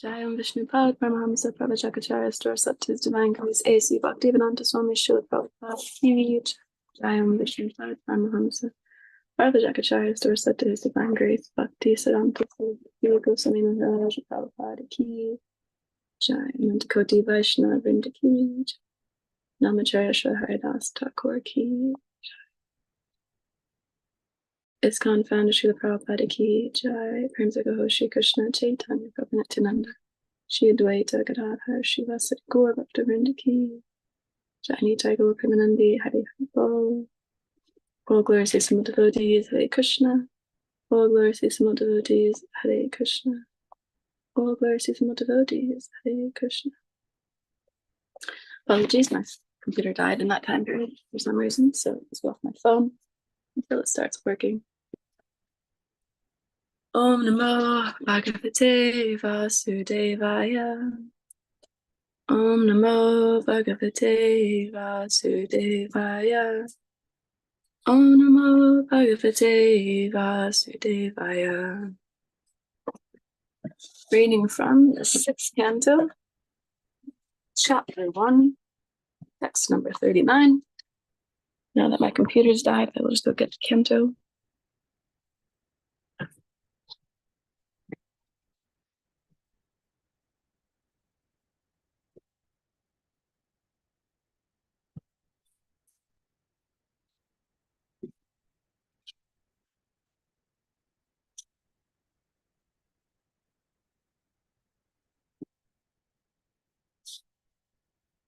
Jayam Vishnu Pad Paramahamsa Prabhajakacharya Store His Divine Grace A.C. Bhaktivedanta Swami Srila Prabhupada Ki Jayam Vishnu Pad Paramahamsa Prabhajakacharya Store His Divine Grace Bhakti Siddhanta Goswami Maharaj Prabhupada Ki Jayam Nantakoti Vaishnava Vrinda Ki Namacharya Shri Haridas Thakur Ki ISKCON founder Srila Prabhupada Ki Jai Premsagaho Shri Krishna Chaitanya Prabhu Nityananda Shri Advaita Gadadhar Shivasati Gaur Bhaktivinoda Ki Jai Nitai Gaur Premanandi Hari Hari Bol. All glories to Simul devotees Hare Krishna. All glories to Simul devotees Hare Krishna. All glories to Simul devotees Hare Krishna. Apologies, my computer died in that time period for some reason, so it's off my phone until it starts working. Om Namo Bhagavate Vasudevaya. Om Namo Bhagavate Vasudevaya. Om Namo Bhagavate Vasudevaya. Reading from the 6th canto, chapter 1, text number 39. Now that my computer's died, I will just go get the canto.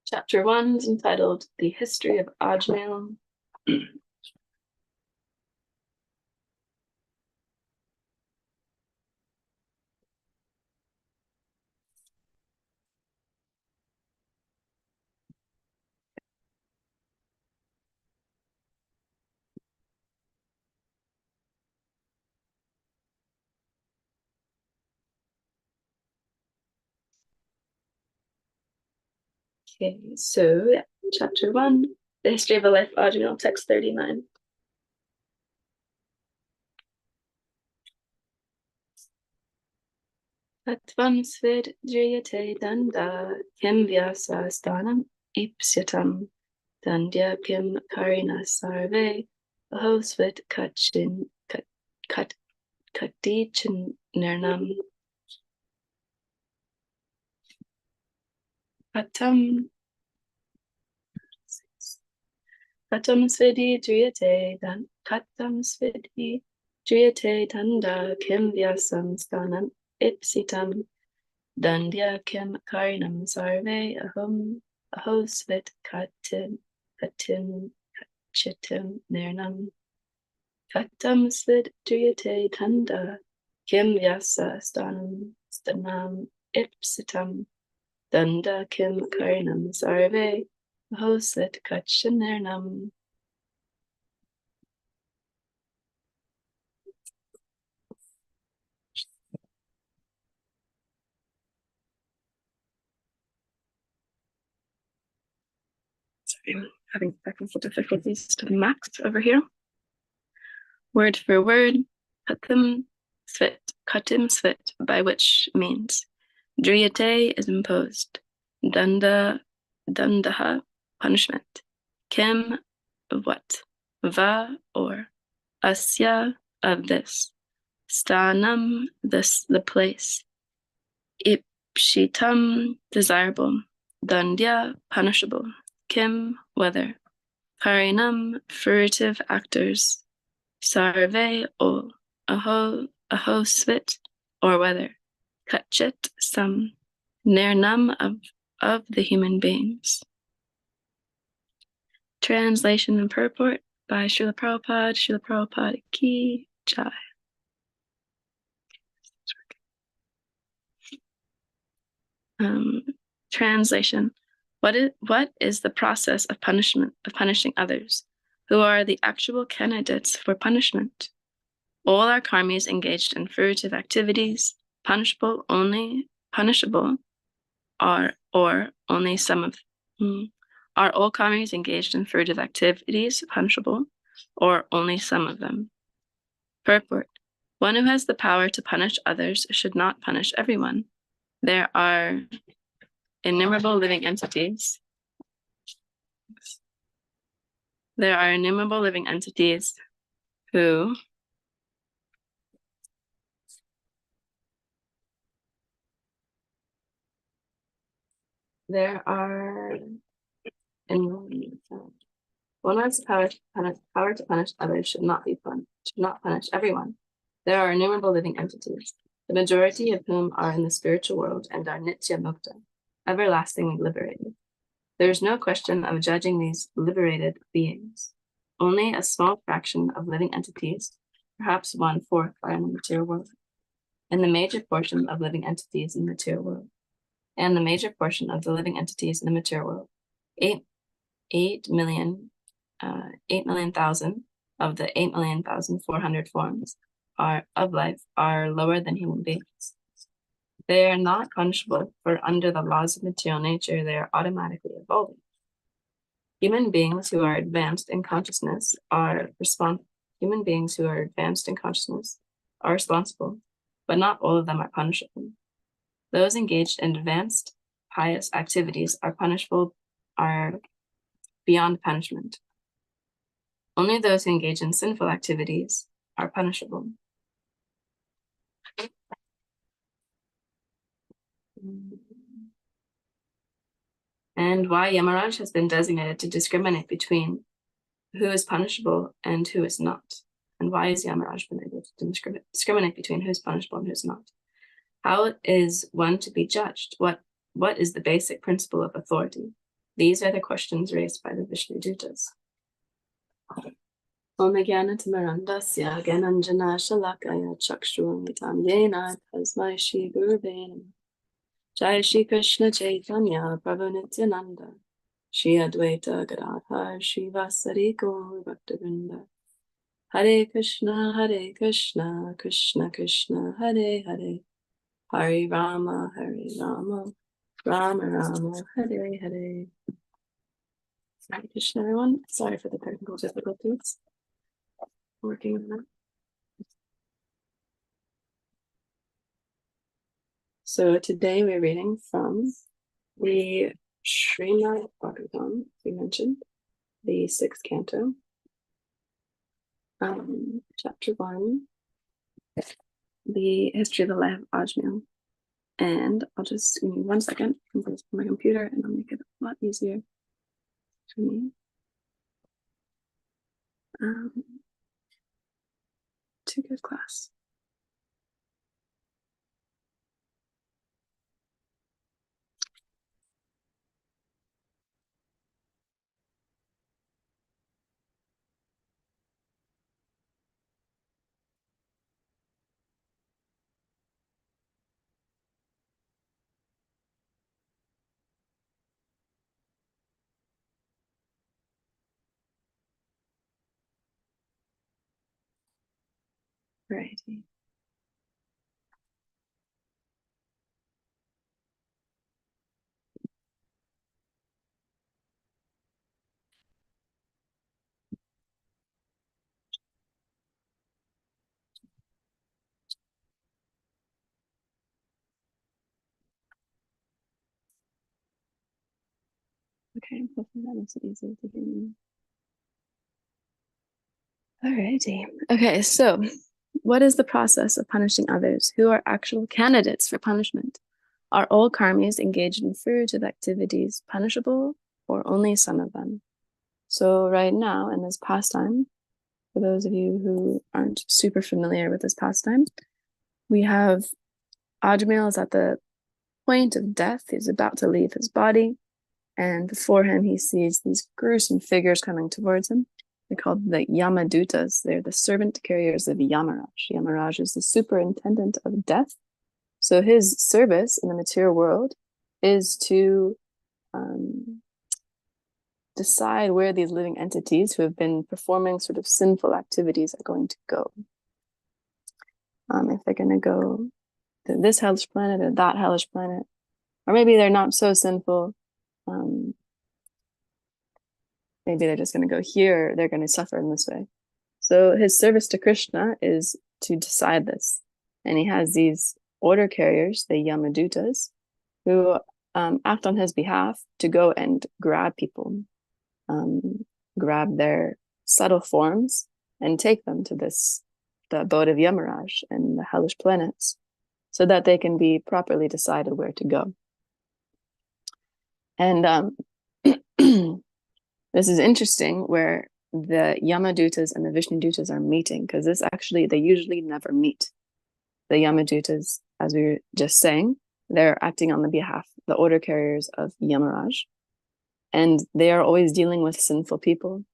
Chapter 1 is entitled The History of Ajmal. Okay, so yeah, chapter 1, The History of the Life of Ajmal, text 39. Tatvam svid driyate danda kim vyasa stanam ipsyatam dandya kim karina sarve ahosvit kachin katichin nirnam katam svidi driyate dan katam svidi driyate danda kim vyasam stanam ipsitam dandya kim karinam sarve ahosvit katim chitim nirnam katam svid driyate tanda kim vyasa stanam ipsitam danda kim karinam sarve ahosvit kachin nirnam. Sorry, I'm having technical difficulties to the max over here. Word for word, katim svit, by which means driyate is imposed, dandaha, punishment, kim, what, va, or, asya, of this, stanam, this, the place, ipshitam, desirable, dandya, punishable, kim, whether, karinam, furtive actors, sarve, all, aho, svit, or whether, kachit, some, nirnam, of the human beings. Translation and purport by Srila Prabhupada Ki Jai. Translation. What is the process of punishing others, who are the actual candidates for punishment? All our karmis engaged in furtive activities, punishable, or only some of them. Are all karmis engaged in furtive activities punishable, or only some of them? Purport. One who has the power to punish others should not punish everyone. There are innumerable living entities. There are innumerable living entities who one has power to punish others should not punish everyone. There are innumerable living entities, the majority of whom are in the spiritual world and are nitya mukta, everlastingly liberated. There is no question of judging these liberated beings. Only a small fraction of living entities, perhaps 1/4, are in the material world, and the major portion of living entities in the material world, and the major portion of the living entities in the material world, 8,000,000 of the 8,000,400 forms of life are lower than human beings. They are not punishable, for under the laws of material nature, they are automatically evolving. Human beings who are advanced in consciousness are responsible, but not all of them are punishable. Those engaged in advanced pious activities are beyond punishment. Only those who engage in sinful activities are punishable. And why Yamaraj has been designated to discriminate between who is punishable and who is not. And why is Yamaraj been able to discriminate between who is punishable and who is not? How is one to be judged? What is the basic principle of authority? These are the questions raised by the Vishnu Dutas. Om Jnana-timirandasya Gyananjana Shalakaya Chakshuramitam Yena Tasmai Shri Gurave Namah. Jai Shri Krishna Chaitanya Prabhu Nityananda Shri Advaita Gadadhar Shri Vasari Gaur Bhaktivinoda. Hare Krishna Krishna Krishna Hare Hare, Hare Rama Rama Rama Hare Hare. Hare Krishna, everyone. Sorry for the technical difficulties. Working on that. So today we're reading from the Srimad Bhagavatam, we mentioned, the 6th canto, chapter 1, the history of the life of Ajmal. And I'll just give me 1 second, I'm going to my computer and I'll make it a lot easier for me to give class. Alrighty. Okay, hopefully that makes it easier to hear me. Alrighty. Okay, so what is the process of punishing others who are actual candidates for punishment? Are all karmis engaged in furtive activities punishable, or only some of them? So right now in this pastime, for those of you who aren't super familiar with this pastime, we have Ajmal is at the point of death. He's about to leave his body, and before him he sees these gruesome figures coming towards him. They're called the Yamadutas. They're the servant carriers of Yamaraj. Yamaraj is the superintendent of death. So his service in the material world is to decide where these living entities who have been performing sort of sinful activities are going to go. If they're going to go to this hellish planet or that hellish planet, or maybe they're not so sinful. Maybe they're just going to go here, or they're going to suffer in this way. So his service to Krishna is to decide this. And he has these order carriers, the Yamadutas, who act on his behalf to go and grab people, grab their subtle forms and take them to the abode of Yamaraj and the hellish planets, so that they can be properly decided where to go. And this is interesting, where the Yamadutas and the Vishnudutas are meeting, because they usually never meet. The Yamadutas, as we were just saying, they're acting on the behalf, the order carriers of Yamaraj, and they are always dealing with sinful people,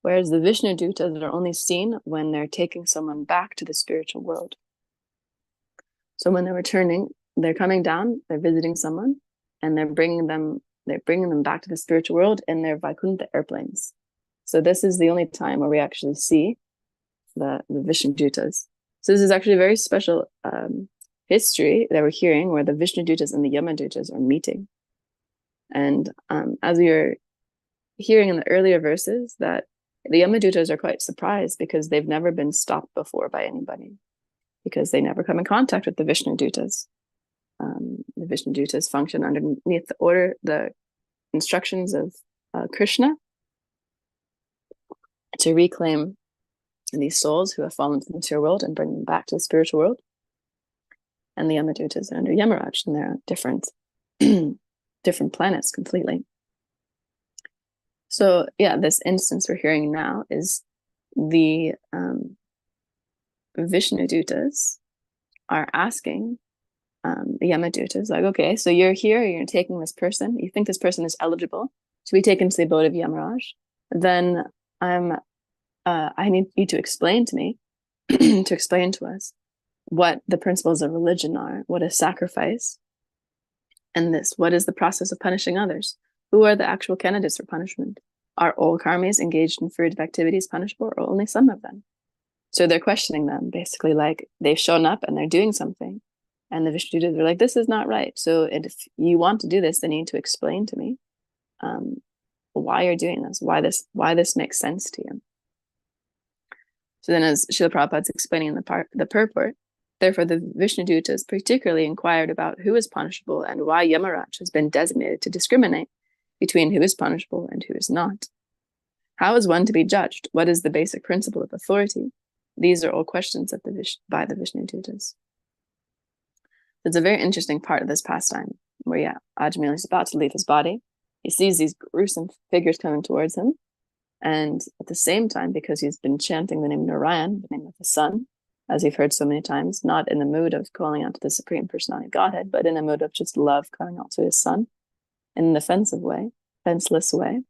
whereas the Vishnudutas are only seen when they're taking someone back to the spiritual world. So when they're returning, they're coming down, they're visiting someone, and they're bringing them back to the spiritual world in their Vaikuntha airplanes. So this is the only time where we actually see the Vishnudutas. So this is actually a very special history that we're hearing, where the Vishnudutas and the Yamadutas are meeting. And as we were hearing in the earlier verses, that the Yamadutas are quite surprised because they've never been stopped before by anybody, because they never come in contact with the Vishnudutas. The Vishnudutas function underneath the instructions of Krishna to reclaim these souls who have fallen to the material world and bring them back to the spiritual world. And the Yamadutas are under Yamaraj, and they're different planets completely. So yeah, this instance we're hearing now is the Vishnudutas are asking the Yamadutas, like, okay, so you're here, you're taking this person, you think this person is eligible to be taken to the abode of Yamaraj, then I need you to explain to me, to explain to us what the principles of religion are, what is sacrifice, and what is the process of punishing others? Who are the actual candidates for punishment? Are all karmis engaged in furtive activities punishable, or only some of them? So they're questioning them, basically, like they've shown up and they're doing something. And the Vishnudutas are like, this is not right. So if you want to do this, then you need to explain to me why you're doing this, why this makes sense to you. So then, as Srila Prabhupada's explaining in the purport, therefore the Vishnudutas particularly inquired about who is punishable and why Yamaraj has been designated to discriminate between who is punishable and who is not. How is one to be judged? What is the basic principle of authority? These are all questions by the Vishnudutas. It's a very interesting part of this pastime, where Ajamil is about to leave his body. He sees these gruesome figures coming towards him, and at the same time, because he's been chanting the name of Narayan, the name of the sun, as we've heard so many times, not in the mood of calling out to the Supreme Personality of Godhead, but in a mood of just love calling out to his son in an offenseless way,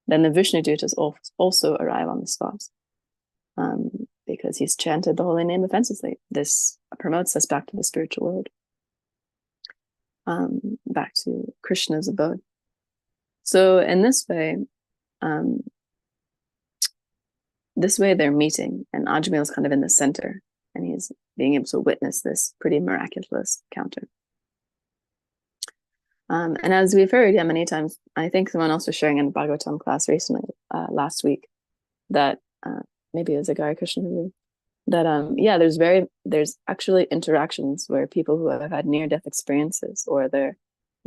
then the Vishnudutas also arrive on the spot, because he's chanted the holy name offensively. This promotes us back to the spiritual world, back to Krishna's abode. So in this way they're meeting, and Ajamil is kind of in the center, and he's being able to witness this pretty miraculous encounter. And as we've heard many times, I think someone else was sharing in the Bhagavatam class recently, last week, that maybe it was a Gari Krishna, that there's actually interactions where people who have had near-death experiences, or they're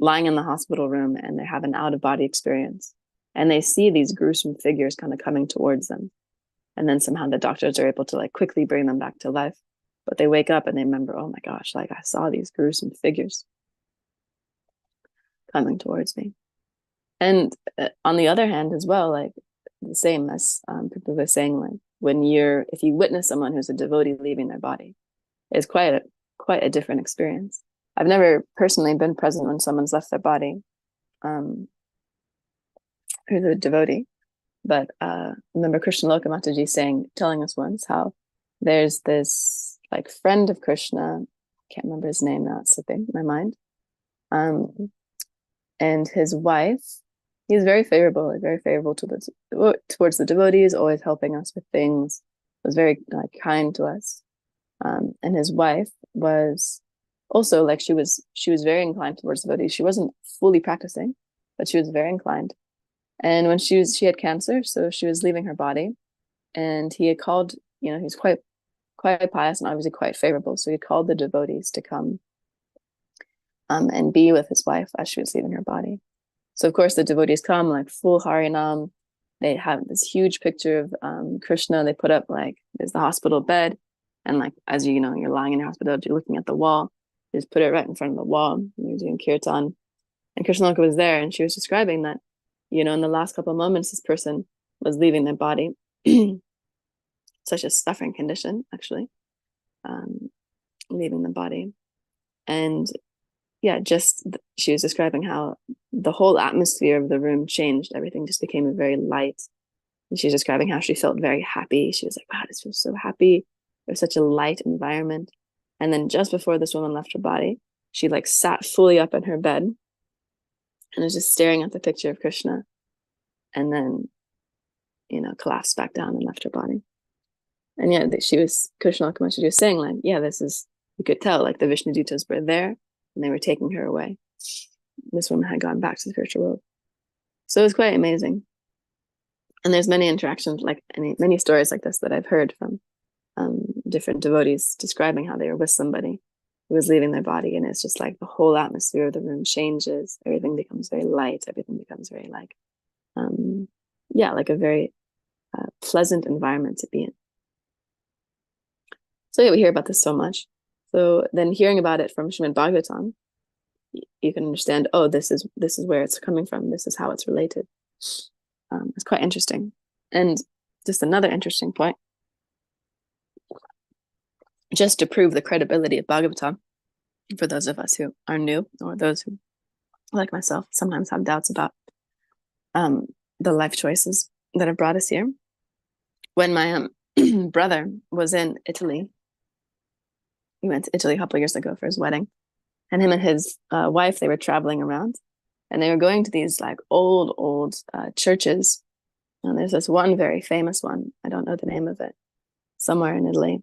lying in the hospital room and they have an out-of-body experience, and they see these gruesome figures kind of coming towards them, and then somehow the doctors are able to like quickly bring them back to life, but they wake up and they remember, oh my gosh, like I saw these gruesome figures coming towards me. And on the other hand as well, like the same as people were saying, like if you witness someone who's a devotee leaving their body, it's quite a different experience. I've never personally been present when someone's left their body, who's a devotee, but remember Krishna Lokamataji telling us once how there's this like friend of Krishna, can't remember his name now, it's slipping my mind, and his wife, he's very favorable towards the devotees, always helping us with things, was very kind to us. And his wife was also like, she was very inclined towards devotees. She wasn't fully practicing, but she was very inclined. And when she had cancer, so she was leaving her body, and he had called, he's quite pious and obviously quite favorable. So he called the devotees to come and be with his wife as she was leaving her body. So of course the devotees come like full Harinam. They have this huge picture of Krishna. They put up like, there's the hospital bed, and like, as you know, you're lying in your hospital, you're looking at the wall. They just put it right in front of the wall, and you're doing kirtan. And Krishnalaka was there, and she was describing that, in the last couple of moments, this person was leaving their body. Such a suffering condition, actually, leaving the body. And yeah, she was describing how the whole atmosphere of the room changed. Everything just became very light. And she was describing how she felt very happy. She was like, wow, this feels so happy. There's such a light environment. And then just before this woman left her body, she like sat fully up in her bed and was just staring at the picture of Krishna, and then, collapsed back down and left her body. And yeah, Krishna Kamashi was saying like, yeah, you could tell like the Vishnu Dutas were there and they were taking her away. This woman had gone back to the spiritual world. So it was quite amazing. And there's many interactions, like many stories like this that I've heard from different devotees describing how they were with somebody who was leaving their body, and it's just like the whole atmosphere of the room changes. Everything becomes very light. Everything becomes very like, like a very pleasant environment to be in. So yeah, we hear about this so much. So then hearing about it from Srimad Bhagavatam, you can understand, oh, this is where it's coming from. This is how it's related. It's quite interesting. And just another interesting point, just to prove the credibility of Bhagavatam, for those of us who are new, or those who, like myself, sometimes have doubts about the life choices that have brought us here. When my brother was in Italy, he went to Italy a couple of years ago for his wedding, and him and his wife, they were traveling around, and they were going to these like old churches. And there's this one very famous one, I don't know the name of it, somewhere in Italy,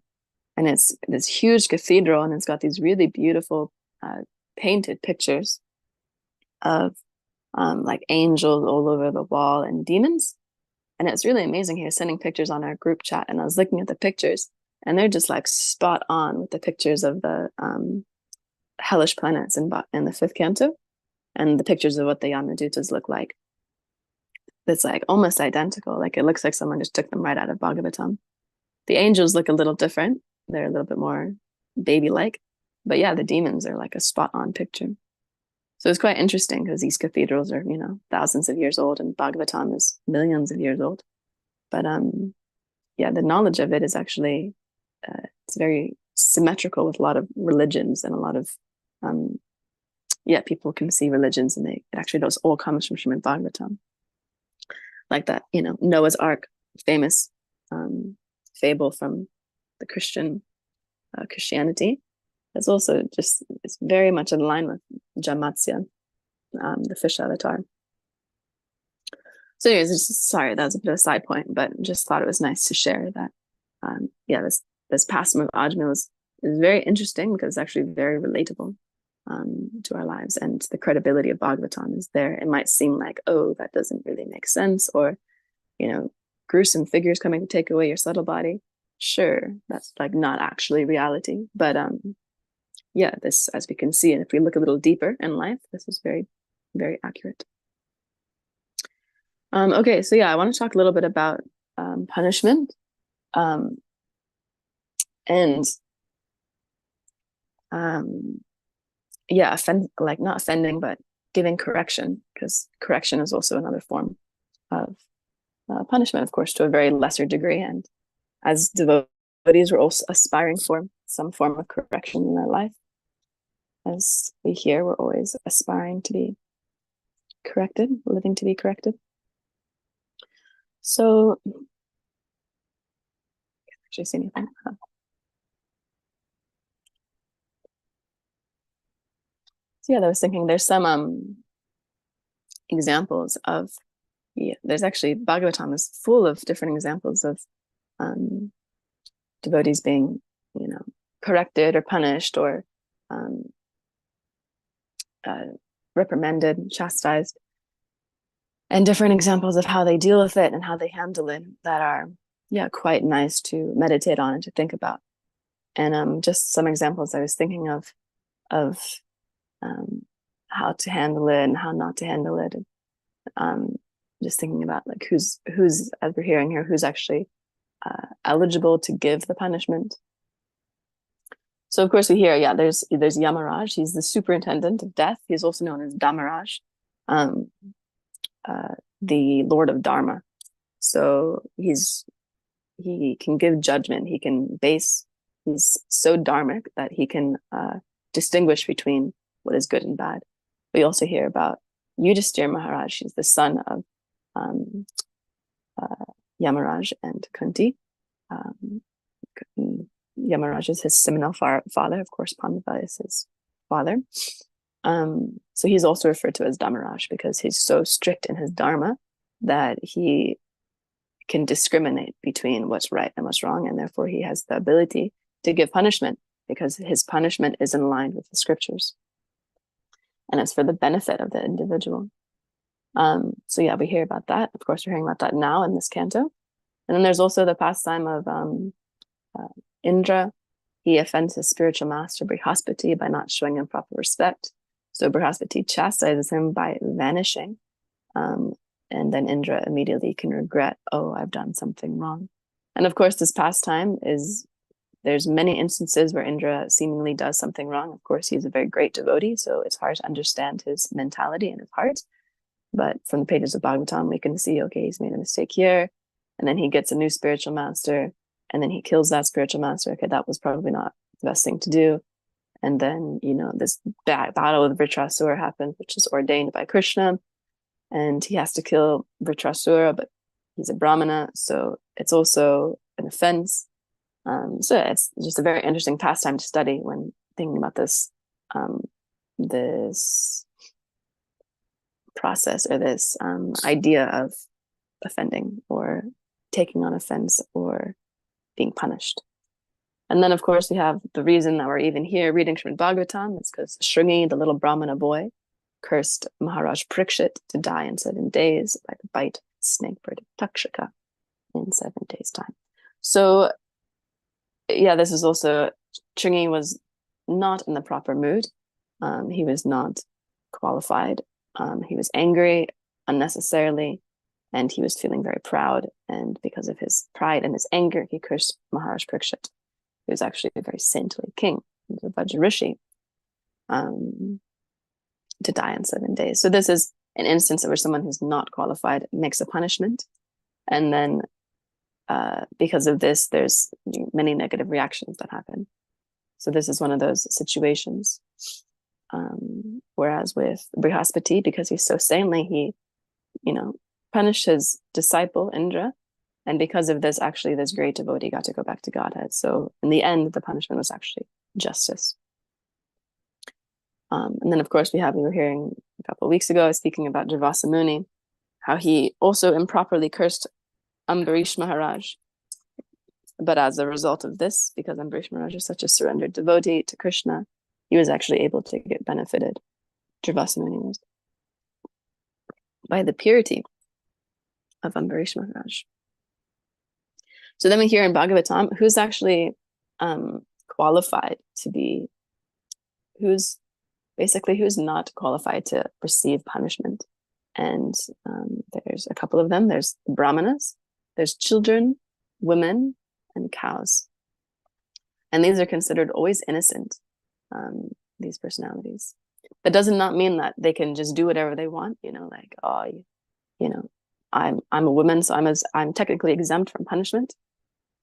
and it's this huge cathedral, and it's got these really beautiful painted pictures of like angels all over the wall and demons. And it's really amazing. He was sending pictures on our group chat, and I was looking at the pictures, and they're just like spot on with the pictures of the hellish planets in the fifth canto, and the pictures of what the Yamadutas look like. It's like almost identical. Like it looks like someone just took them right out of Bhagavatam. The angels look a little different. They're a little bit more baby-like. But yeah, the demons are like a spot-on picture. So it's quite interesting because these cathedrals are, thousands of years old, and Bhagavatam is millions of years old. But yeah, the knowledge of it is actually, it's very symmetrical with a lot of religions, and a lot of, people can see religions, and it actually those all comes from Srimad Bhagavatam. Like that, Noah's Ark, famous fable from the Christianity. It's also it's very much in line with Jamatsya, the fish avatar. So anyways, sorry, that was a bit of a side point, but just thought it was nice to share that. This pastime of Ajmal is very interesting because it's actually very relatable to our lives, and the credibility of Bhagavatam is there. It might seem like, oh, that doesn't really make sense, or gruesome figures coming to take away your subtle body. Sure, that's like not actually reality, but this, as we can see, and if we look a little deeper in life, this is very, very accurate. Okay, so yeah, I want to talk a little bit about punishment, and not offending, but giving correction, because correction is also another form of punishment, of course, to a very lesser degree. And as devotees, we're also aspiring for some form of correction in our life. As we hear, we're always aspiring to be corrected, living to be corrected. So, I can't actually see anything. So yeah, I was thinking there's some examples of, there's actually, Bhagavatam is full of different examples of devotees being, corrected or punished, or reprimanded, chastised, and different examples of how they deal with it and how they handle it that are, quite nice to meditate on and to think about. And just some examples I was thinking of how to handle it and how not to handle it. Just thinking about like who's, as we're hearing here, who's actually eligible to give the punishment. So of course we hear, yeah, there's Yamaraj. He's the superintendent of death. He's also known as Dharmaraj, the Lord of Dharma. So he can give judgment. He's so dharmic that he can distinguish between what is good and bad. We also hear about Yudhisthira Maharaj. He's the son of Yamaraj and Kunti. Yamaraj is his seminal father. Of course, Pandava is his father. So he's also referred to as Dharmaraj because he's so strict in his dharma that he can discriminate between what's right and what's wrong, and therefore he has the ability to give punishment because his punishment is in line with the scriptures, and it's for the benefit of the individual. So yeah, we hear about that. Of course, we're hearing about that now in this canto. And then there's also the pastime of Indra. He offends his spiritual master Brihaspati by not showing him proper respect. So Brihaspati chastises him by vanishing. And then Indra immediately can regret, oh, I've done something wrong. And of course, this pastime there's many instances where Indra seemingly does something wrong. Of course, he's a very great devotee, so it's hard to understand his mentality and his heart. But from the pages of Bhagavatam, we can see, okay, he's made a mistake here. And then he gets a new spiritual master. And then he kills that spiritual master. Okay, that was probably not the best thing to do. And then, this battle with Vritrasura happens, which is ordained by Krishna. And he has to kill Vritrasura, but he's a Brahmana. So it's also an offense. So it's just a very interesting pastime to study when thinking about this process or this idea of offending or taking on offense or being punished. And then, of course, we have the reason that we're even here reading Srimad Bhagavatam is because Shringi, the little Brahmana boy, cursed Maharaj Parikshit to die in 7 days by the bite of the snake bird Takshaka in 7 days' time. So, yeah, this is also, Shringi was not in the proper mood. He was not qualified. He was angry unnecessarily, and he was feeling very proud. And because of his pride and his anger, he cursed Maharaj Parikshit, who was actually a very saintly king. He was a Vajra to die in 7 days. So this is an instance where someone who's not qualified makes a punishment. And then because of this, there's many negative reactions that happen. So this is one of those situations. Whereas with Brihaspati, because he's so saintly, he, punished his disciple Indra. And because of this, actually, this great devotee got to go back to Godhead. So in the end, the punishment was actually justice. And then, of course, we were hearing a couple of weeks ago, speaking about Durvasa Muni, how he also improperly cursed Ambarish Maharaj. But as a result of this, because Ambarish Maharaj is such a surrendered devotee to Krishna, he was actually able to get benefited, Durvasa Muni was, by the purity of Ambarish Maharaj. So then we hear in Bhagavatam, who's actually qualified to be, who's not qualified to receive punishment. And there's a couple of them. There's Brahmanas, there's children, women, and cows. And these are considered always innocent, these personalities. That does not mean that they can just do whatever they want, like, I'm a woman, so I'm technically exempt from punishment.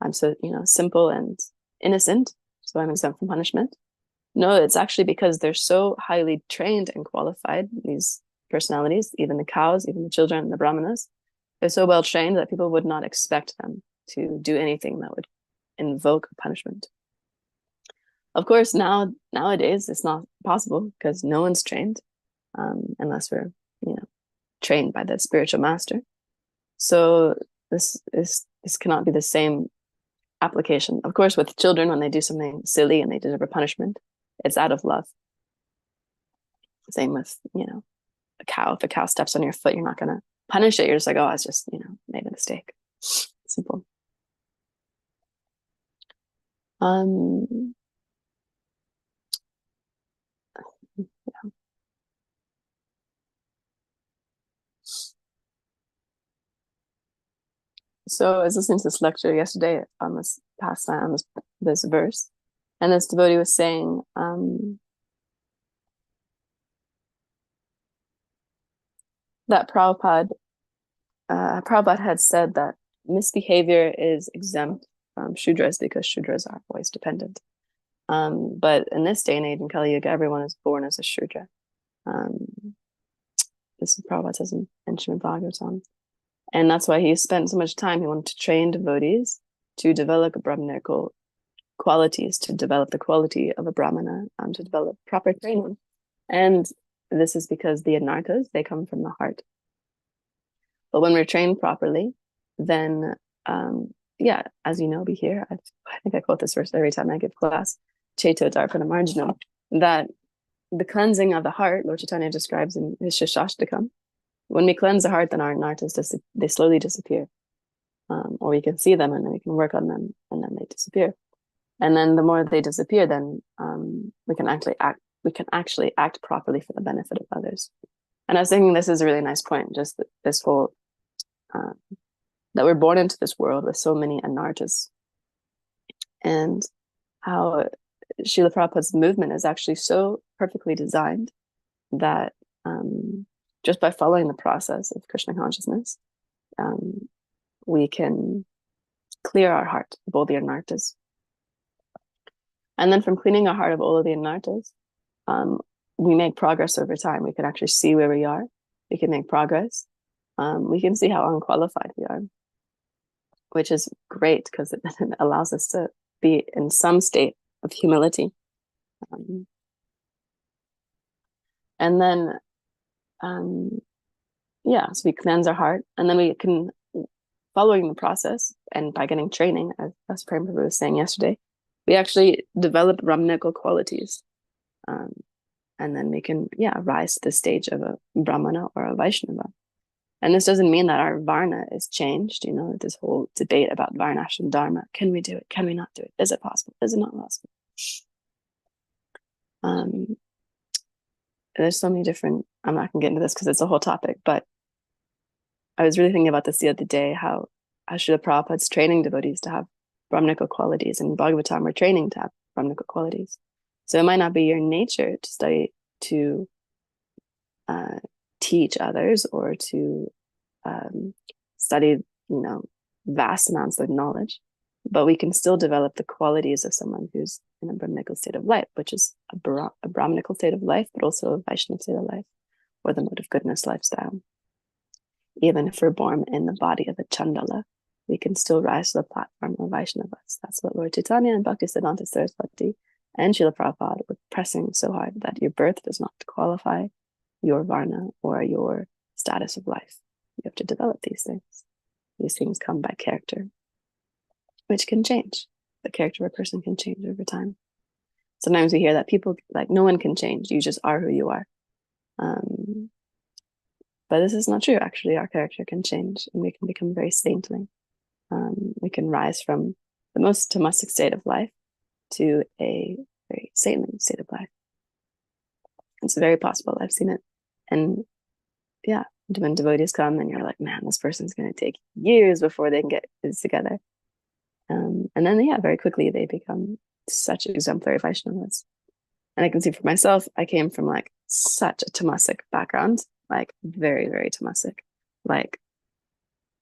I'm so, simple and innocent, so I'm exempt from punishment. No, it's actually because they're so highly trained and qualified, these personalities, even the cows, even the children, the brahmanas, they're so well trained that people would not expect them to do anything that would invoke punishment. Of course, nowadays it's not possible because no one's trained unless we're, trained by the spiritual master. So this cannot be the same application. Of course, with children, when they do something silly and they deserve a punishment, it's out of love. Same with, a cow. If a cow steps on your foot, you're not going to punish it. You're just like, oh, it's just, made a mistake. Simple. Yeah. So I was listening to this lecture yesterday on this pastime, on this verse, and this devotee was saying, that Prabhupada had said that misbehavior is exempt from Shudras because Shudras are always dependent. But in this day and age in Kali Yuga, everyone is born as a Shudra. This is Prabhupada says in Srimad Bhagavatam. And that's why he spent so much time. He wanted to train devotees to develop Brahmanical qualities, to develop the quality of a Brahmana, to develop proper training. And this is because the anarthas, they come from the heart. But when we're trained properly, then, as you know, we hear, I think I quote this verse every time I give class, Cheto Darpana Marginam, that the cleansing of the heart, Lord Chaitanya describes in his Shashashtakam, when we cleanse the heart, then our anarthas, they slowly disappear. Or we can see them and then we can work on them and then they disappear. And then the more they disappear, then we can actually act properly for the benefit of others. And I was thinking this is a really nice point, just this whole, that we're born into this world with so many anarthas, and how Srila Prabhupada's movement is actually so perfectly designed that just by following the process of Krishna consciousness, we can clear our heart of all the anarthas. And then from cleaning our heart of all of the anarthas, we make progress over time. We can actually see where we are. We can make progress. We can see how unqualified we are, which is great because it allows us to be in some state of humility. And then, so we cleanse our heart, and then we can, following the process and by getting training, as Prem Prabhu was saying yesterday, we actually develop Brahmanical qualities. And then we can, rise to the stage of a Brahmana or a Vaishnava. And this doesn't mean that our Varna is changed. You know, this whole debate about Varnashram Dharma. Can we do it? Can we not do it? Is it possible? Is it not possible? There's so many different, I'm not gonna get into this because it's a whole topic, but I was really thinking about this the other day, how Srila Prabhupada's training devotees to have Brahmanical qualities, and Bhagavatam we're training to have Brahmanical qualities. So it might not be your nature to study, to teach others, or to study, vast amounts of knowledge, but we can still develop the qualities of someone who's in a Brahmanical state of life, which is a Brahmanical state of life, but also a Vaishnava state of life, or the mode of goodness lifestyle. Even if we're born in the body of a Chandala, we can still rise to the platform of Vaishnavas. That's what Lord Chaitanya and Bhaktisiddhanta Saraswati and Srila Prabhupada were pressing so hard, that your birth does not qualify your Varna or your status of life. You have to develop these things. These things come by character, which can change. The character of a person can change over time. Sometimes we hear that people, like, no one can change. You just are who you are. But this is not true. Actually, our character can change and we can become very saintly. We can rise from the most tamasic state of life to a very saintly state of life. It's very possible. I've seen it. And when devotees come and you're like, man, this person's going to take years before they can get this together. And then, very quickly they become such exemplary Vaishnavas. And I can see for myself, I came from like such a tamasic background, like very, very tamasic, like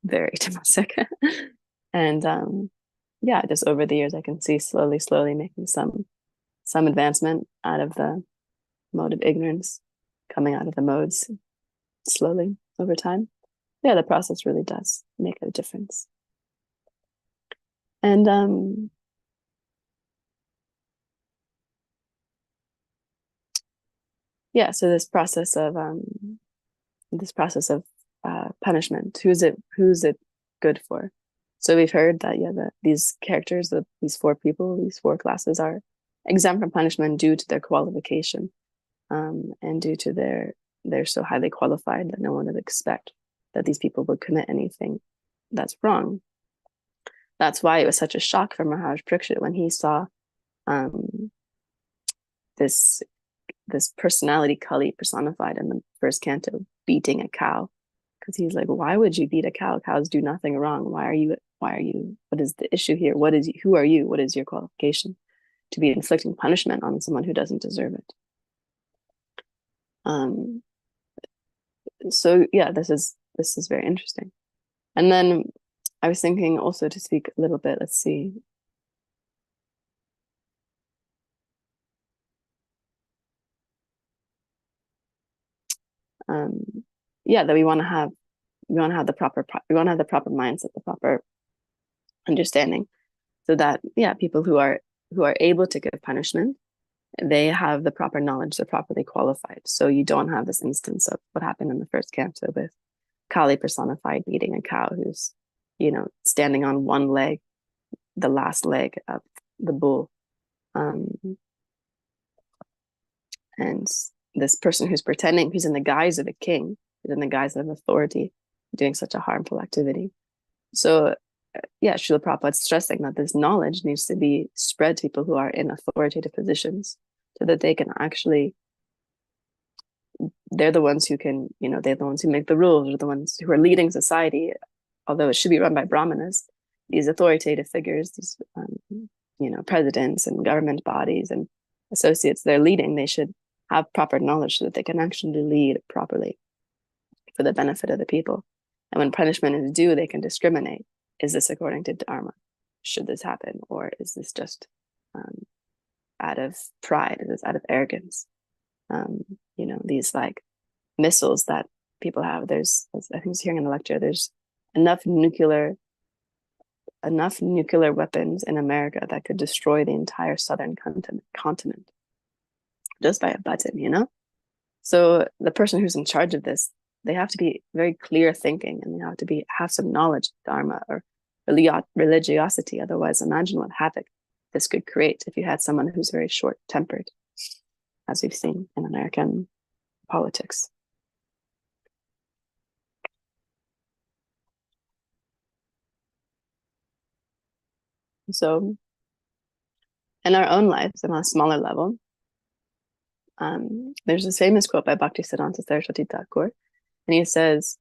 very tamasic. And just over the years, I can see slowly making some advancement out of the mode of ignorance, coming out of the modes slowly over time. The process really does make a difference. And so this process of punishment, who's it good for? So we've heard that these characters, these four people, these four classes are exempt from punishment due to their qualification, and due to they're so highly qualified that no one would expect that these people would commit anything that's wrong. That's why it was such a shock for Maharaj Parikshit when he saw this this personality Kali personified in the first canto beating a cow, because he's like, why would you beat a cow? Cows do nothing wrong. Why are you, what is the issue here? Who are you? What is your qualification to be inflicting punishment on someone who doesn't deserve it? So yeah, this is very interesting. And then I was thinking also to speak a little bit, let's see. Yeah, that we want to have the proper mindset, the proper understanding, so that people who are able to give punishment, they have the proper knowledge, they're properly qualified. So you don't have this instance of what happened in the first canto with Kali personified beating a cow who's, standing on one leg, the last leg of the bull. And this person who's pretending, who's in the guise of a king, who's in the guise of authority, doing such a harmful activity. So Srila Prabhupada's stressing that this knowledge needs to be spread to people who are in authoritative positions, so that they can actually, they're the ones who can, they're the ones who make the rules, or the ones who are leading society, although it should be run by brahmanas. These authoritative figures, these, presidents and government bodies and associates, they're leading, they should have proper knowledge so that they can actually lead properly for the benefit of the people. And when punishment is due, they can discriminate. Is this according to Dharma? Should this happen? Or is this just out of pride? Is this out of arrogance? These like missiles that people have. There's, I think I was hearing in the lecture, there's enough nuclear weapons in America that could destroy the entire southern continent just by a button, So the person who's in charge of this, they have to be very clear thinking, and they have to have some knowledge of Dharma or religiosity. Otherwise, imagine what havoc this could create if you had someone who's very short-tempered, as we've seen in American politics. So in our own lives, on a smaller level, there's this famous quote by Bhaktisiddhanta Saraswati Thakur, and he says,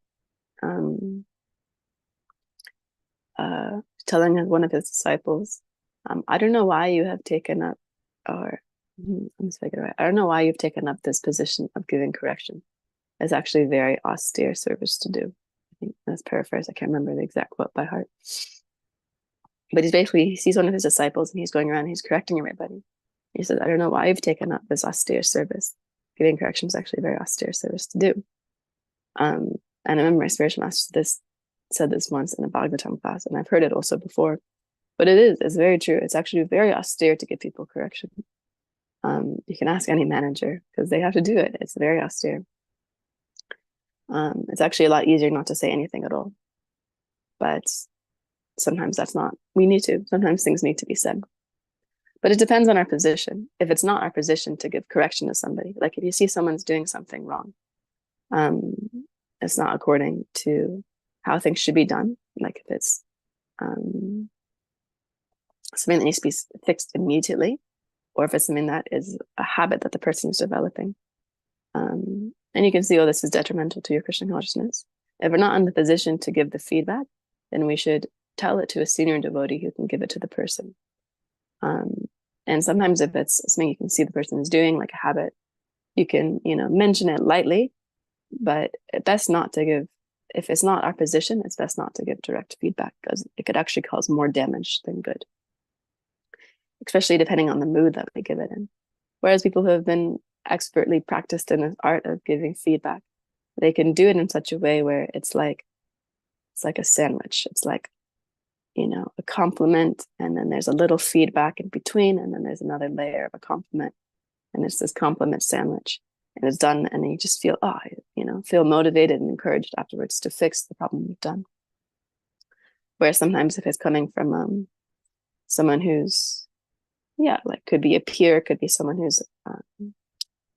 telling one of his disciples, I don't know why you have taken up, or let me get it right. I don't know why you've taken up this position of giving correction. It's actually very austere service to do. I think that's paraphrased. I can't remember the exact quote by heart. But he sees one of his disciples and he's going around and he's correcting everybody. He says, I don't know why you've taken up this austere service. Giving correction is actually a very austere service to do. And I remember my spiritual master said this once in a Bhagavatam class, and I've heard it also before. But it's very true. It's actually very austere to give people correction. You can ask any manager, because they have to do it. It's very austere. It's actually a lot easier not to say anything at all. But sometimes sometimes things need to be said. But it depends on our position. If it's not our position to give correction to somebody, like if you see someone's doing something wrong, it's not according to how things should be done. Like if it's something that needs to be fixed immediately, or if it's something that is a habit that the person is developing. And you can see, this is detrimental to your Krishna consciousness. If we're not in the position to give the feedback, then we should tell it to a senior devotee who can give it to the person. And sometimes if it's something you can see the person is doing, like a habit, you can, mention it lightly, but best not to give, if it's not our position, it's best not to give direct feedback, because it could actually cause more damage than good, especially depending on the mood that we give it in. Whereas people who have been expertly practiced in the art of giving feedback, they can do it in such a way where it's like a sandwich. It's like, a compliment, and then there's a little feedback in between, and then there's another layer of a compliment, and it's this compliment sandwich, and it's done, and you just feel, feel motivated and encouraged afterwards to fix the problem you've done. Whereas sometimes if it's coming from someone who's, could be a peer, could be someone who's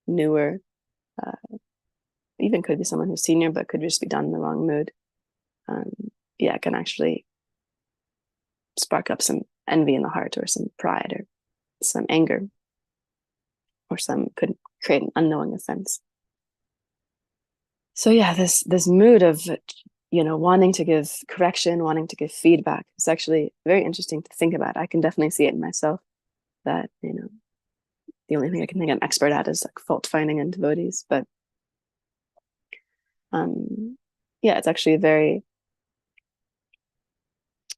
newer, even could be someone who's senior, but could just be done in the wrong mood. It can actually spark up some envy in the heart, or some pride, or some anger, or could create an unknowing offense. So yeah, this mood of, wanting to give correction, wanting to give feedback, is actually very interesting to think about. I can definitely see it in myself that, the only thing I can think I'm expert at is like fault finding in devotees. But yeah, it's actually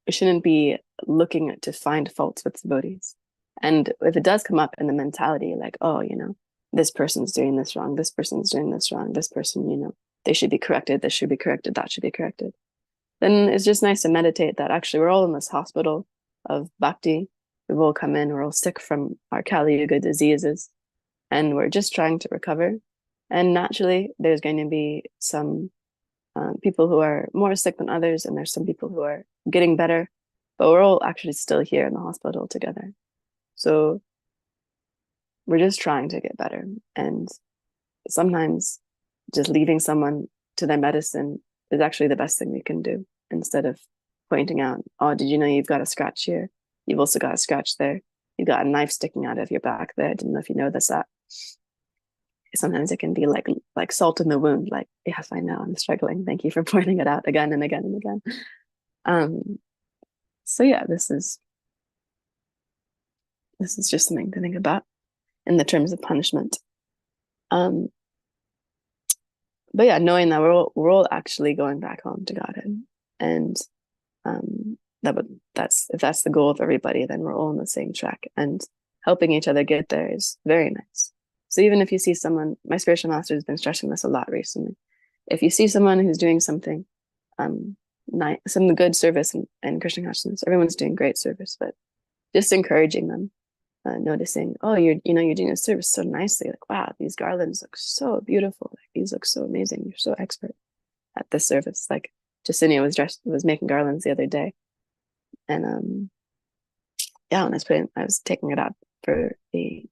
we shouldn't be looking to find faults with devotees. And if it does come up in the mentality, like, oh, this person's doing this wrong, this person's doing this wrong, this person, they should be corrected, this should be corrected, that should be corrected, then it's just nice to meditate that actually we're all in this hospital of bhakti. We've all come in, we're all sick from our Kali Yuga diseases, and we're just trying to recover. And naturally, there's going to be some people who are more sick than others, and there's some people who are getting better, but we're all actually still here in the hospital together. So we're just trying to get better. And sometimes just leaving someone to their medicine is actually the best thing we can do, instead of pointing out, oh, did you know you've got a scratch here? You've also got a scratch there. You've got a knife sticking out of your back there. I didn't know if you know that. Sometimes it can be like salt in the wound, like, yes, I know I'm struggling. Thank you for pointing it out again and again and again. So yeah, this is just something to think about in the terms of punishment. But yeah, knowing that we're all actually going back home to Godhead, and if that's the goal of everybody, then we're all on the same track, and helping each other get there is very nice. So even if you see someone, my spiritual master has been stressing this a lot recently. If you see someone who's doing something, some good service in Krishna consciousness, everyone's doing great service, but just encouraging them, noticing, oh, you're doing a service so nicely. Like, wow, these garlands look so beautiful. Like, these look so amazing. You're so expert at this service. Like, Jacinia was making garlands the other day, and yeah, when I was taking it out for the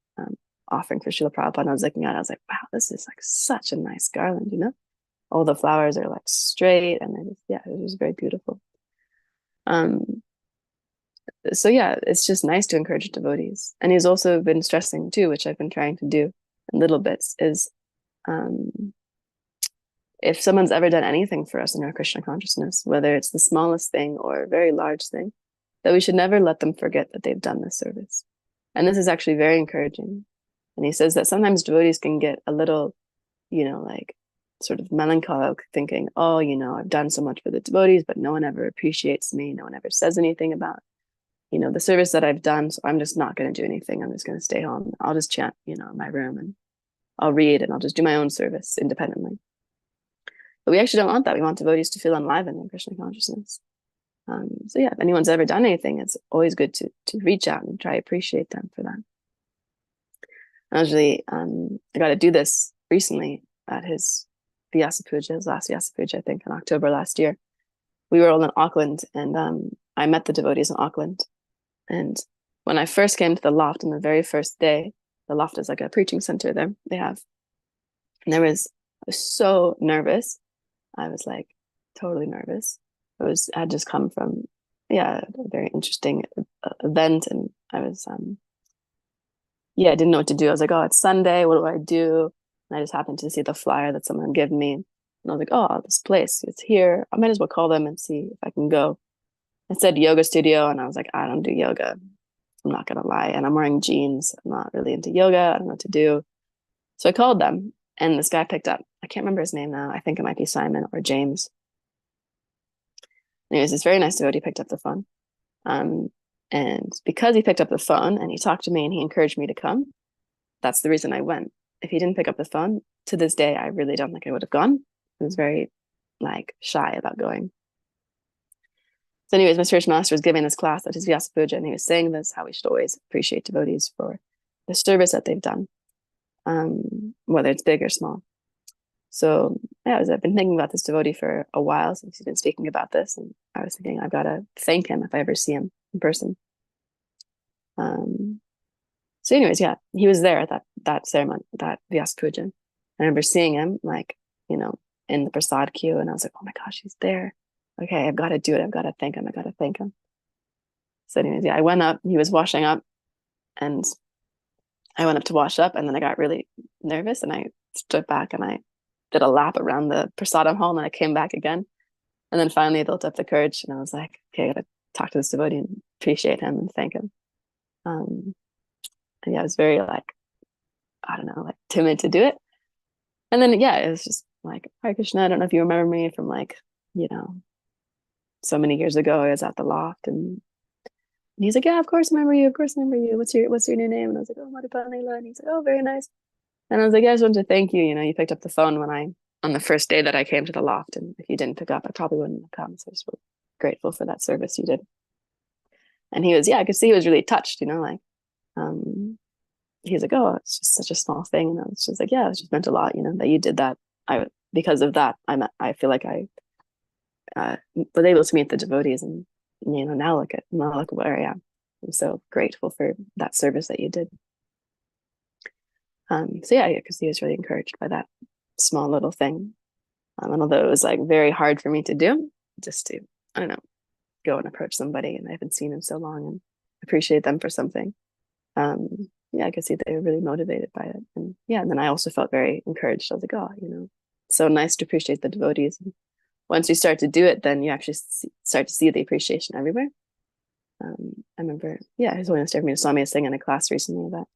offering for Srila Prabhupada, and I was looking at it, I was like, wow, this is like such a nice garland, all the flowers are like straight, and it was very beautiful. So yeah, it's just nice to encourage devotees. And he's also been stressing too, which I've been trying to do in little bits, is if someone's ever done anything for us in our Krishna consciousness, whether it's the smallest thing or a very large thing, that we should never let them forget that they've done this service. And this is actually very encouraging. And he says that sometimes devotees can get a little, like sort of melancholic, thinking, oh, I've done so much for the devotees, but no one ever appreciates me. No one ever says anything about, the service that I've done. So I'm just not going to do anything. I'm just going to stay home. I'll just chant, in my room, and I'll read, and I'll just do my own service independently. But we actually don't want that. We want devotees to feel enlivened in Krishna consciousness. So yeah, if anyone's ever done anything, it's always good to reach out and try to appreciate them for that. Actually, I got to do this recently at his Vyasa Puja, his last Vyasa Puja, I think, in October last year. We were all in Auckland, and I met the devotees in Auckland. And when I first came to the loft on the very first day, the loft is like a preaching center there they have. And I was so nervous. I was like totally nervous. I had just come from, a very interesting event, and I was, I didn't know what to do. I was like, oh, it's Sunday. What do I do? And I just happened to see the flyer that someone had given me. And I was like, oh, this place, it's here. I might as well call them and see if I can go. It said yoga studio, and I was like, I don't do yoga. I'm not going to lie. And I'm wearing jeans. I'm not really into yoga. I don't know what to do. So I called them, and this guy picked up. I can't remember his name now. I think it might be Simon or James. Anyways, this very nice devotee picked up the phone. And because he picked up the phone and he talked to me and he encouraged me to come, that's the reason I went. If he didn't pick up the phone, to this day, I really don't think I would have gone. I was very shy about going. So anyways, my spiritual master was giving this class at his Vyasa Puja, and he was saying this, how we should always appreciate devotees for the service that they've done, whether it's big or small. So I've been thinking about this devotee for a while since he's been speaking about this, and I was thinking I've got to thank him if I ever see him in person. So anyways, he was there at that ceremony, that Vyasa Puja. I remember seeing him in the prasad queue, and I was like, oh my gosh, he's there. Okay, I've got to do it. I've got to thank him. So anyways, I went up, he was washing up, and I went up to wash up, and then I got really nervous, and I stood back and I did a lap around the prasadam hall, and then I came back again. And then finally I built up the courage, and I was like, okay, I gotta talk to this devotee and appreciate him and thank him. And yeah, I was very like, I don't know, like timid to do it. And then yeah, it was just like, Hare Krishna, I don't know if you remember me from like, you know, so many years ago. I was at the loft, and he's like, yeah, of course I remember you, of course I remember you. What's your new name? And I was like, oh, Madhupanila. And he's like, oh, very nice. And I was like, yeah, I just wanted to thank you. You know, you picked up the phone on the first day that I came to the loft, and if you didn't pick up, I probably wouldn't have come. So I was grateful for that service you did. And he was, yeah, I could see he was really touched, you know, like, he's like, oh, it's just such a small thing. And I was just like, yeah, it just meant a lot, you know, that you did that. Because of that, I feel like I was able to meet the devotees, and, you know, now look where I am. I'm so grateful for that service that you did. So yeah, because he was really encouraged by that small little thing. And although it was like very hard for me to do, just to, I don't know, go and approach somebody and I haven't seen in so long and appreciate them for something. Yeah, I could see they were really motivated by it. And yeah, and then I also felt very encouraged. I was like, oh, you know, it's so nice to appreciate the devotees. And once you start to do it, then you actually start to see the appreciation everywhere. I remember, yeah, his Holiness Devamita Swami was saying in a class recently that,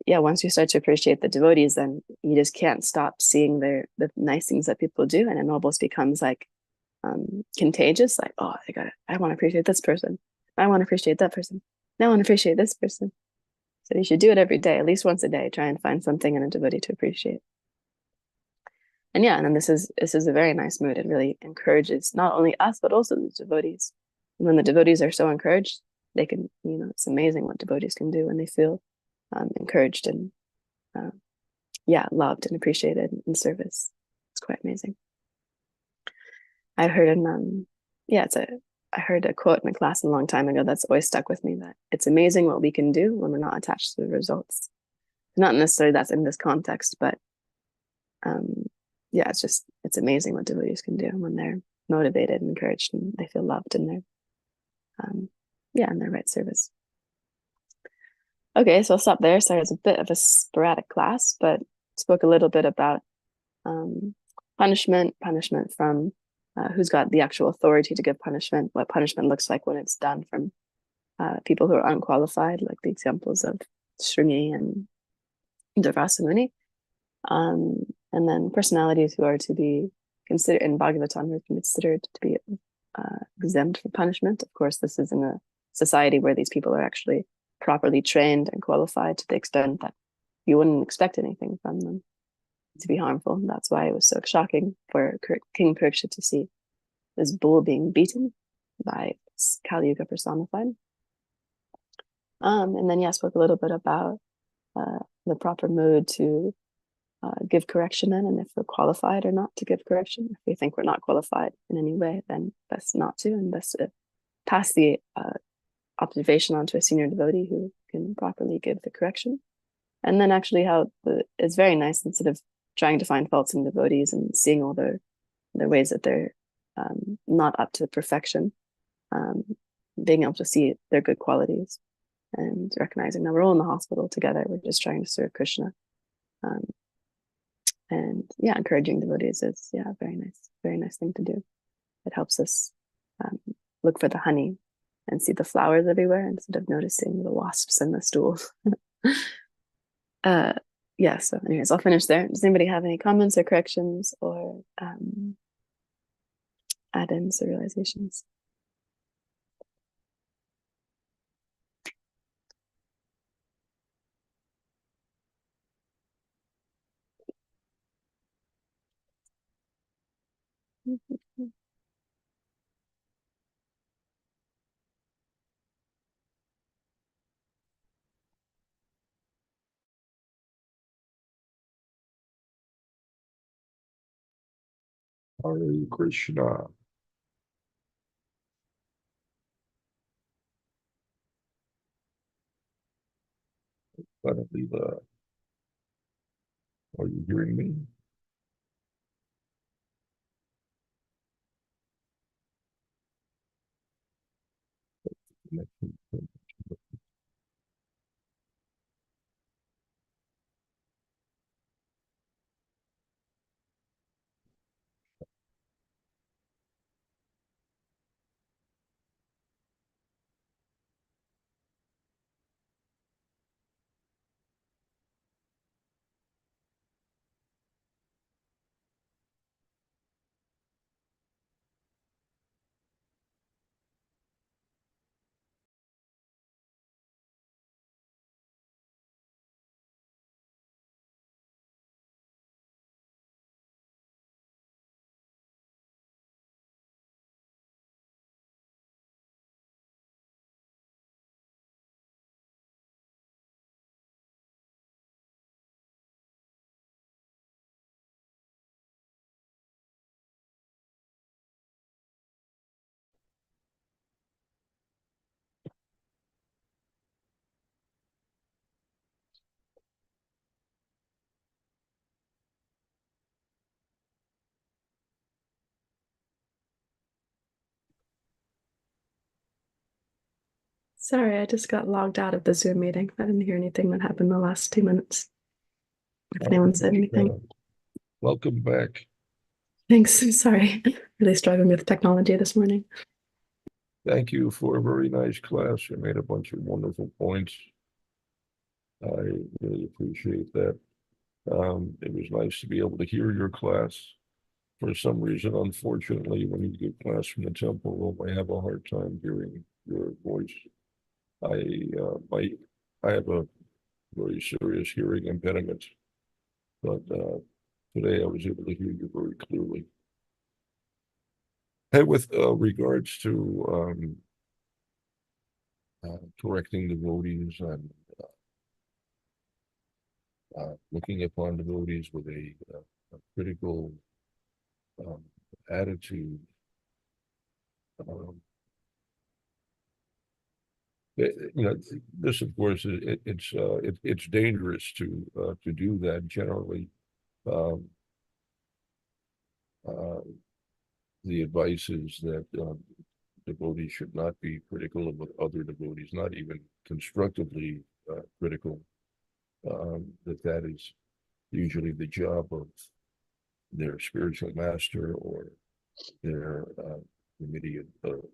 yeah, once you start to appreciate the devotees, then you just can't stop seeing the nice things that people do, and it almost becomes like contagious. Like, oh, I want to appreciate this person. I want to appreciate that person. Now I want to appreciate this person. So you should do it every day, at least once a day. Try and find something in a devotee to appreciate. And yeah, and then this is a very nice mood. It really encourages not only us but also the devotees. And when the devotees are so encouraged, they can, you know, it's amazing what devotees can do when they feel encouraged and yeah, loved and appreciated in service. It's quite amazing. I heard I heard a quote in a class a long time ago that's always stuck with me, that it's amazing what we can do when we're not attached to the results. Not necessarily that's in this context, but yeah, it's amazing what devotees can do when they're motivated and encouraged and they feel loved in their yeah, in their right service. Okay, so I'll stop there. Sorry, it's a bit of a sporadic class, but spoke a little bit about punishment from who's got the actual authority to give punishment, what punishment looks like when it's done from people who are unqualified, like the examples of Shringi and Durvasa Muni. And then personalities who are to be considered in Bhagavatam, are considered to be exempt from punishment. Of course, this is in a society where these people are actually properly trained and qualified to the extent that you wouldn't expect anything from them to be harmful. That's why it was so shocking for King Parikshit to see this bull being beaten by Kali Yuga personified. And then, yeah, I spoke a little bit about the proper mood to give correction in, and if we're qualified or not to give correction. If we think we're not qualified in any way, then best not to, and best to pass the observation on to a senior devotee who can properly give the correction. And then actually it's very nice, instead of trying to find faults in devotees and seeing all their ways that they're not up to perfection, being able to see their good qualities and recognizing that we're all in the hospital together. We're just trying to serve Krishna. And yeah, encouraging devotees is, yeah, very nice thing to do. It helps us look for the honey and see the flowers everywhere instead of noticing the wasps and the stools. Yeah, so anyways, I'll finish there. Does anybody have any comments or corrections or add-ins or realizations? Hare Krishna. Leela, are you hearing me? Sorry, I just got logged out of the Zoom meeting. I didn't hear anything that happened the last 2 minutes. If anyone said anything. Welcome back. Thanks. I'm sorry. Really struggling with technology this morning. Thank you for a very nice class. You made a bunch of wonderful points. I really appreciate that. It was nice to be able to hear your class. For some reason, unfortunately, when you get class from the temple room, I have a hard time hearing your voice. I have a very serious hearing impediment, but today I was able to hear you very clearly. And with regards to correcting devotees and looking upon devotees with a critical attitude, this of course it's dangerous to do that generally. The advice is that devotees should not be critical of other devotees, not even constructively critical. That is usually the job of their spiritual master or their committee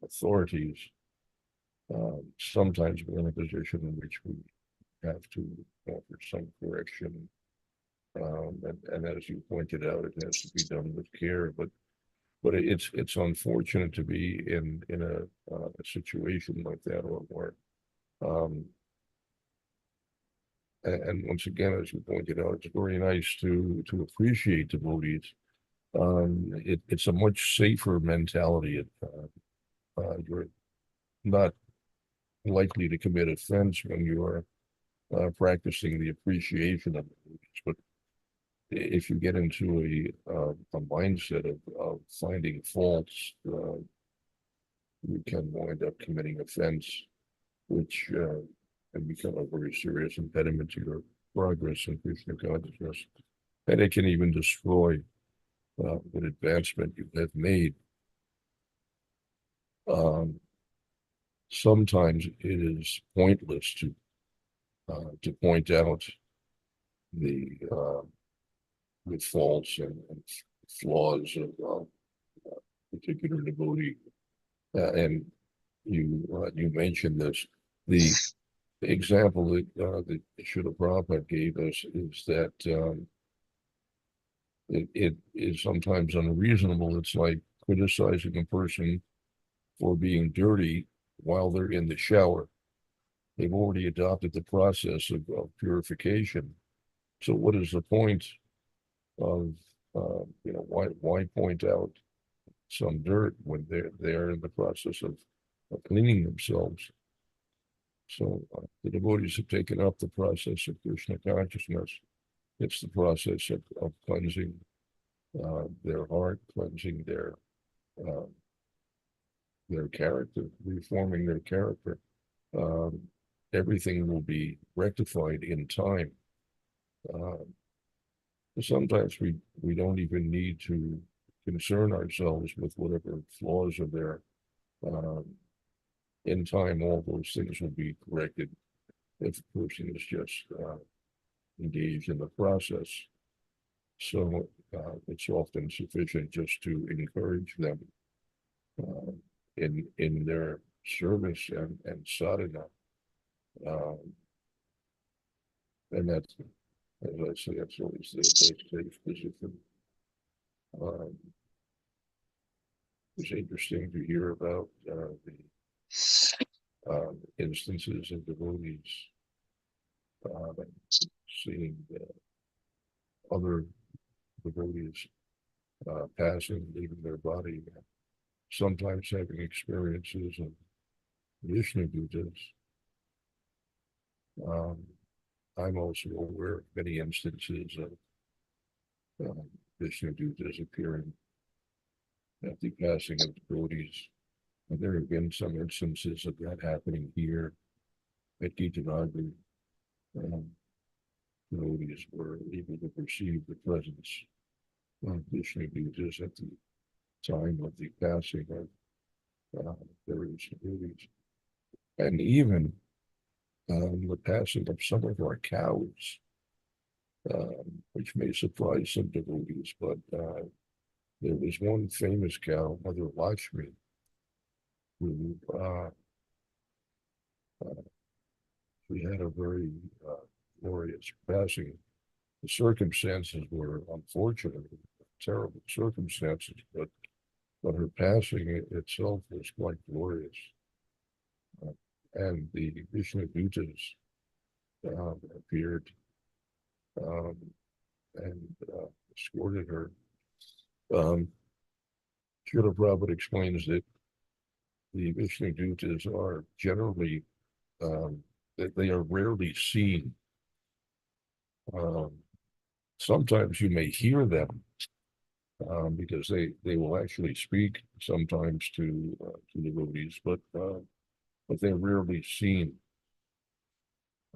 authorities. Sometimes we're in a position in which we have to offer some correction. And as you pointed out, it has to be done with care. But it's unfortunate to be in a situation like that, or and once again, as you pointed out, it's very nice to appreciate devotees. It's a much safer mentality. You're not likely to commit offense when you are practicing the appreciation of devotees. But if you get into a mindset of finding faults, you can wind up committing offense, which can become a very serious impediment to your progress in Krishna consciousness. And it can even destroy an advancement you have made. Sometimes it is pointless to point out the faults and flaws of a particular devotee. And you mentioned this. The example that Srila Prabhupada gave us is that it is sometimes unreasonable. It's like criticizing a person for being dirty while they're in the shower. They've already adopted the process of purification. So what is the point of why point out some dirt when they're in the process of cleaning themselves? So the devotees have taken up the process of Krishna consciousness. It's the process of cleansing their heart, cleansing their character, reforming their character. Everything will be rectified in time. Sometimes we don't even need to concern ourselves with whatever flaws are there. In time, all those things will be corrected if the person is just engaged in the process. So it's often sufficient just to encourage them in their service and sadhana. And that's, as I say, that's always the safe position. It's interesting to hear about the instances of devotees seeing other devotees passing, leaving their body, sometimes having experiences of Vishnu Dutas. I'm also aware of many instances of Vishnu Dutas appearing at the passing of devotees. And there have been some instances of that happening here at Gita. Devotees were able to perceive the presence of Vishnu Dutas at the time of the passing of various devotees. and even the passing of some of our cows, which may surprise some devotees, but there was one famous cow, Mother Lakshmi, who we had a very glorious passing. The circumstances were unfortunate, terrible circumstances, but her passing itself was quite glorious. And the Vishnu Dutas appeared and escorted her. Srila Prabhupada explains that the Vishnu Dutas are generally that they are rarely seen. Sometimes you may hear them because they will actually speak sometimes to the devotees, but they're rarely seen.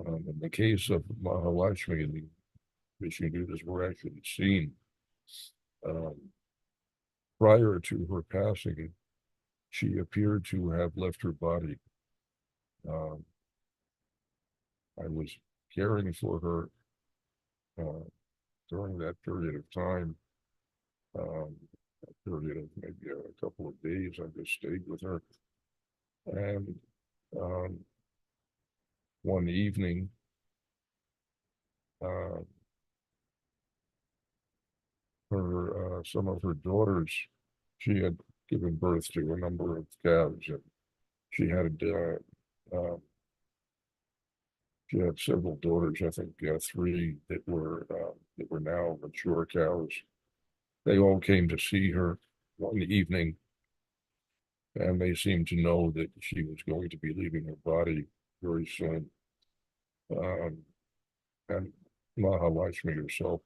In the case of Mahalakshmi, the Vishnu Dutas were actually seen. Prior to her passing, she appeared to have left her body. I was caring for her during that period of time, a period of maybe a couple of days. I just stayed with her. And one evening, some of her daughters, she had given birth to a number of calves, and she had several daughters. I think 3 that were now mature cows. They all came to see her one evening, and they seemed to know that she was going to be leaving her body very soon. And Mahalakshmi herself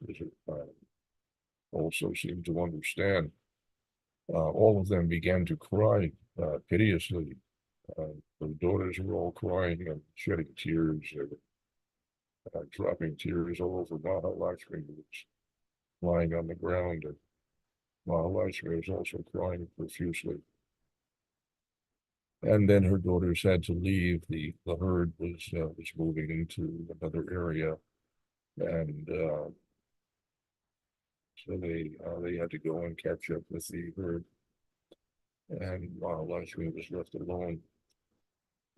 also seemed to understand. All of them began to cry piteously. The daughters were all crying and shedding tears, dropping tears all over Mahalakshmi, who was lying on the ground, and Mahalakshmi was also crying profusely. And then her daughters had to leave. The herd was moving into another area, and so they had to go and catch up with the herd. And Mahalakshmi was left alone.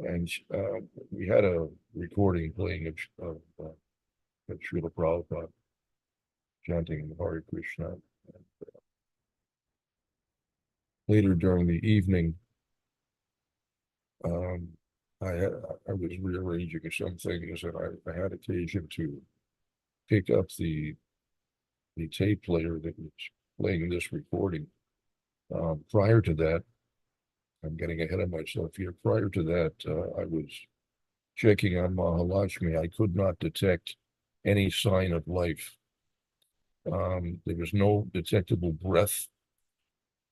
And we had a recording playing of Srila Prabhupada chanting Hare Krishna. And, later during the evening, I was rearranging some things, and I had occasion to pick up the tape player that was playing this recording. Prior to that, I'm getting ahead of myself here. Prior to that, I was checking on Mahalakshmi. I could not detect any sign of life. There was no detectable breath.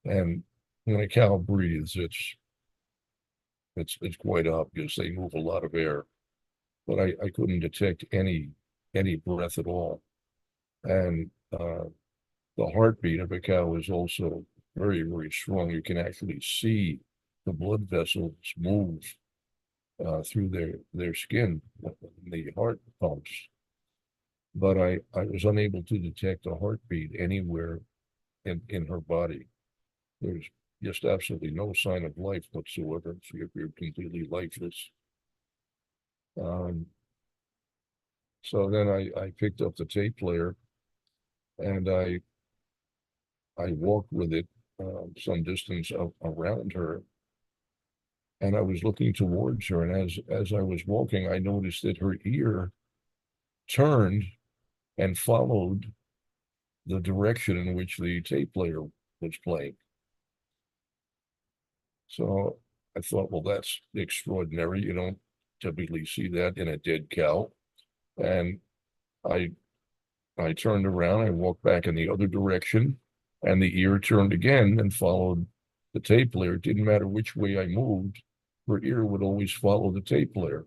And when a cow breathes, it's quite obvious. They move a lot of air, but I couldn't detect any breath at all. And the heartbeat of a cow is also very, very strong. You can actually see the blood vessels move through their skin when the heart pumps. But I was unable to detect a heartbeat anywhere in her body. There's just absolutely no sign of life whatsoever. She appeared completely lifeless. So then I picked up the tape player, and I walked with it some distance around her, and I was looking towards her. And as I was walking, I noticed that her ear turned and followed the direction in which the tape player was playing. So I thought, well, that's extraordinary. You don't typically see that in a dead cow. And I turned around, I walked back in the other direction, and the ear turned again and followed the tape player. It didn't matter which way I moved, her ear would always follow the tape player.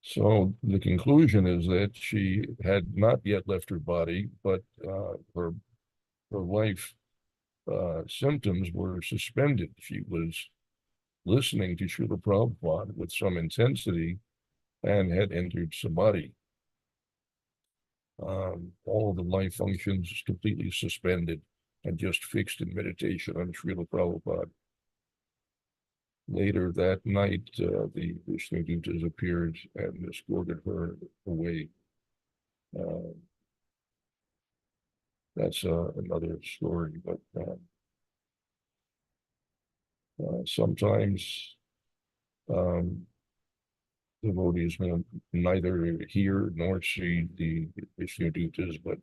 So the conclusion is that she had not yet left her body, but her life symptoms were suspended. She was listening to Srila Prabhupada with some intensity and had entered samadhi. All of the life functions completely suspended and just fixed in meditation on Srila Prabhupada. Later that night, the Vishnudutas appeared and escorted her away. That's another story, but sometimes devotees will neither hear nor see the Vishnudutas, but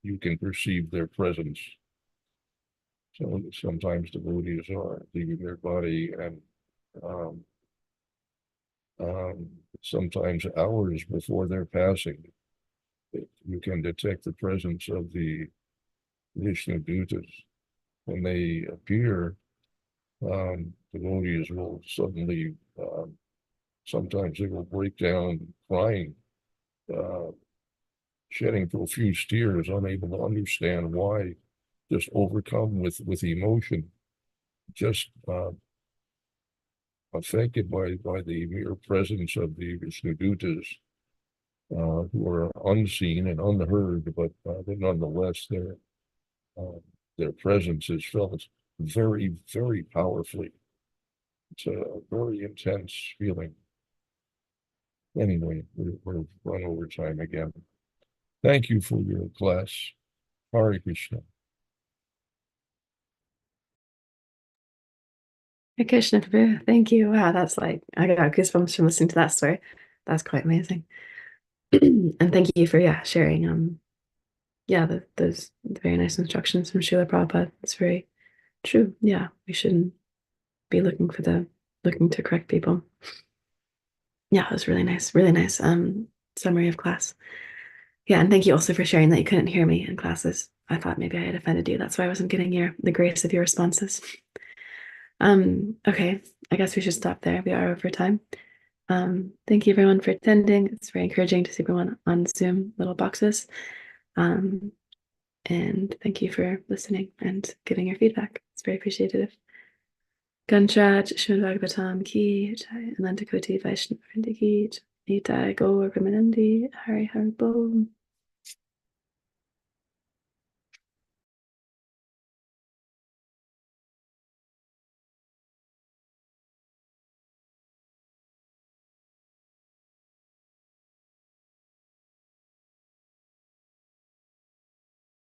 you can perceive their presence. So sometimes devotees are leaving their body, and sometimes hours before their passing, you can detect the presence of the Vishnudutas. When they appear, devotees will suddenly, sometimes they will break down crying, shedding profuse tears, unable to understand why, just overcome with emotion, just affected by the mere presence of the Vishnudutas, who are unseen and unheard, but nonetheless their presence is felt very, very powerfully. It's a very intense feeling. Anyway, we've run over time again. Thank you for your class. Hare Krishna. Hare Krishna, Prabhu. Thank you. Wow, that's like, I got goosebumps from listening to that story. That's quite amazing. And thank you for sharing those very nice instructions from Srila Prabhupada. It's very true. Yeah, we shouldn't be looking to correct people. Yeah, it was really nice summary of class. Yeah, and thank you also for sharing that you couldn't hear me in classes. I thought maybe I had offended you. That's why I wasn't getting the grace of your responses. Okay, I guess we should stop there. We are over time. Thank you everyone for attending. It's very encouraging to see everyone on Zoom little boxes. And thank you for listening and giving your feedback. It's very appreciative. Ganshraj, Srimad Bhagavatam ki jai, Ananta Koti Vaishnava Vrinda ki jai, Nitai Gaur Premanandi, Hari Hari Bol.